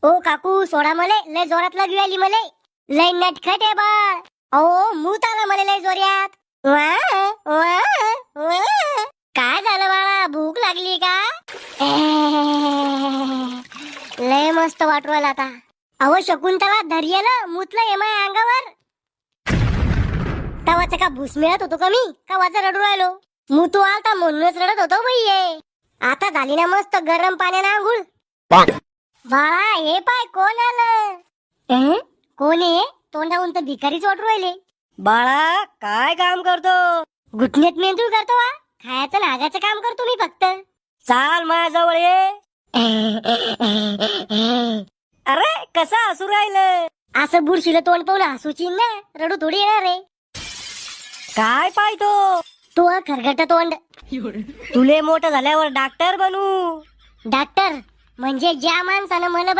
ओ काकू सोडा मले, लय जोरात लागली आली मले. लय नटखट आहे बाळ. अहो मूत आला मला लय जोऱ्यात. वा, वा, वा. काय झालं बाळा, भूक लागली का? लय मस्त वाटू राहिला आता. अहो शकुंतला धैर्याला मुतलं ये माझ्या अंगावर. तवाच का भूस मिळत होतो का मी, का वाचा रडू राहिलो? मुतू आलता म्हणूनच रडत होतो बाई. आता झाली ना मस्त गरम पाण्याने आंघोळ. बाळा हे पाय कोण आलं? कोण आहे? तोंडाहून तर भिकारीच वाटू राहिले. बाळा काय काम करतो? घुटण्यात मेंदूळ करतो वा, खायचं नागाचं काम करतो मी फक्त. चाल माझ्याजवळ ये. अरे कसा हसू राहिलं? असं बुरशीला तोंड पाहून हसूची ना, रडू थोडी येणार रे. काय पाहतो? तू खरगट तोंड. तुले मोठं झाल्यावर डॉक्टर बनू. डॉक्टर म्हणजे ज्या माणसानं मला